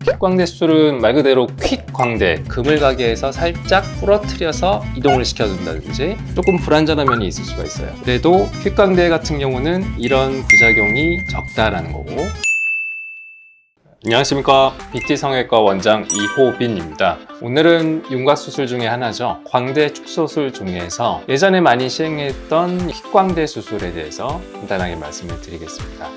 퀵광대 수술은 말 그대로 퀵광대, 그물가게에서 살짝 부러뜨려서 이동을 시켜준다든지 조금 불안전한 면이 있을 수가 있어요. 그래도 퀵광대 같은 경우는 이런 부작용이 적다라는 거고. 안녕하십니까, BT성형외과 원장 이호빈입니다. 오늘은 윤곽수술 중에 하나죠. 광대 축소술 중에서 예전에 많이 시행했던 퀵광대 수술에 대해서 간단하게 말씀을 드리겠습니다.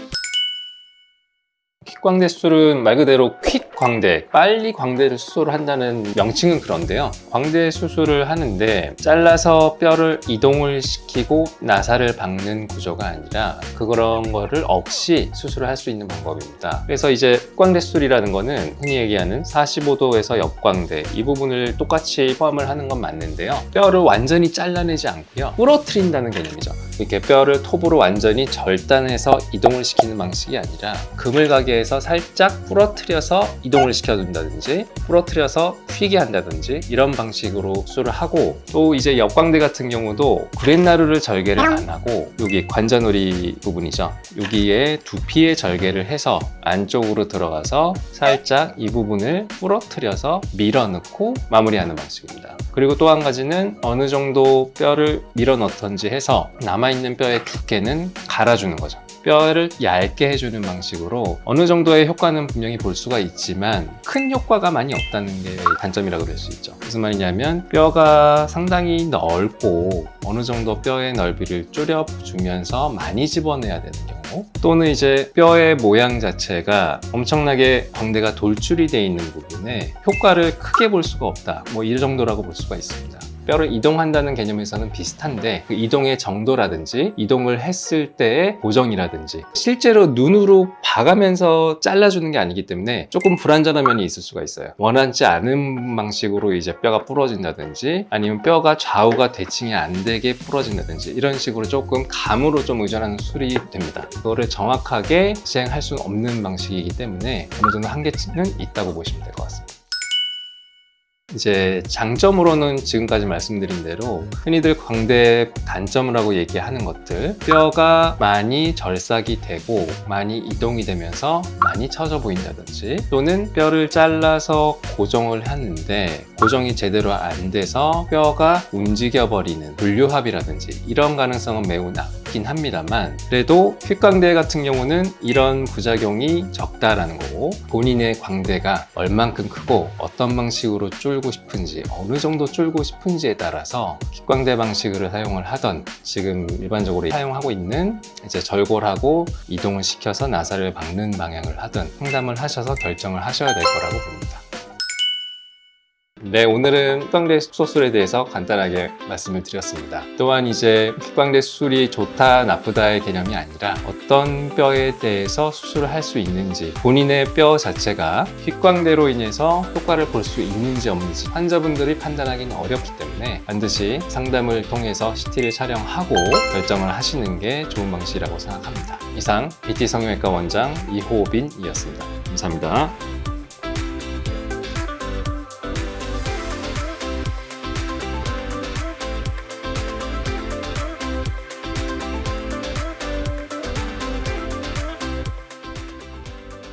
퀵광대 수술은 말 그대로 퀵광대, 빨리 광대를 수술을 한다는 명칭은 그런데요. 광대 수술을 하는데 잘라서 뼈를 이동을 시키고 나사를 박는 구조가 아니라 그런 거를 없이 수술을 할 수 있는 방법입니다. 그래서 이제 퀵광대 수술이라는 거는 흔히 얘기하는 45도에서 역광대, 이 부분을 똑같이 포함을 하는 건 맞는데요. 뼈를 완전히 잘라내지 않고요, 부러뜨린다는 개념이죠. 이렇게 뼈를 톱으로 완전히 절단해서 이동을 시키는 방식이 아니라 그물가게에서 살짝 부러뜨려서 이동을 시켜준다든지 부러뜨려서 휘게 한다든지 이런 방식으로 수술을 하고, 또 이제 역광대 같은 경우도 구렛나루를 절개를 안 하고 여기 관자놀이 부분이죠, 여기에 두피에 절개를 해서 안쪽으로 들어가서 살짝 이 부분을 부러뜨려서 밀어넣고 마무리하는 방식입니다. 그리고 또 한 가지는 어느 정도 뼈를 밀어넣던지 해서 남아있는 뼈의 두께는 갈아주는 거죠. 뼈를 얇게 해주는 방식으로 어느 정도의 효과는 분명히 볼 수가 있지만 큰 효과가 많이 없다는 게 단점이라고 그럴 수 있죠. 무슨 말이냐면 뼈가 상당히 넓고 어느 정도 뼈의 넓이를 줄여주면서 많이 집어내야 되는 경우, 또는 이제 뼈의 모양 자체가 엄청나게 광대가 돌출이 되어 있는 부분에 효과를 크게 볼 수가 없다, 뭐 이 정도라고 볼 수가 있습니다. 뼈를 이동한다는 개념에서는 비슷한데 그 이동의 정도라든지 이동을 했을 때의 고정이라든지 실제로 눈으로 봐가면서 잘라주는 게 아니기 때문에 조금 불안전한 면이 있을 수가 있어요. 원하지 않은 방식으로 이제 뼈가 부러진다든지 아니면 뼈가 좌우가 대칭이 안 되게 부러진다든지 이런 식으로 조금 감으로 좀 의존하는 수술이 됩니다. 그거를 정확하게 시행할 수는 없는 방식이기 때문에 어느 정도 한계치는 있다고 보시면 될 것 같습니다. 이제 장점으로는 지금까지 말씀드린 대로 흔히들 광대 단점이라고 얘기하는 것들, 뼈가 많이 절삭이 되고 많이 이동이 되면서 많이 처져 보인다든지, 또는 뼈를 잘라서 고정을 하는데 고정이 제대로 안 돼서 뼈가 움직여 버리는 불류합이라든지 이런 가능성은 매우 낮긴 합니다만, 그래도 퀵광대 같은 경우는 이런 부작용이 적다라는 거고, 본인의 광대가 얼만큼 크고 어떤 방식으로 줄고 싶은지, 어느 정도 줄고 싶은지에 따라서 퀵광대 방식을 사용을 하던, 지금 일반적으로 사용하고 있는 이제 절골하고 이동을 시켜서 나사를 박는 방향을 하든 상담을 하셔서 결정을 하셔야 될 거라고 봅니다. 네, 오늘은 퀵광대 수술에 대해서 간단하게 말씀을 드렸습니다. 또한 이제 퀵광대 수술이 좋다 나쁘다의 개념이 아니라 어떤 뼈에 대해서 수술을 할 수 있는지, 본인의 뼈 자체가 퀵광대로 인해서 효과를 볼 수 있는지 없는지 환자분들이 판단하기는 어렵기 때문에 반드시 상담을 통해서 CT를 촬영하고 결정을 하시는 게 좋은 방식이라고 생각합니다. 이상 BT성형외과 원장 이호빈이었습니다. 감사합니다.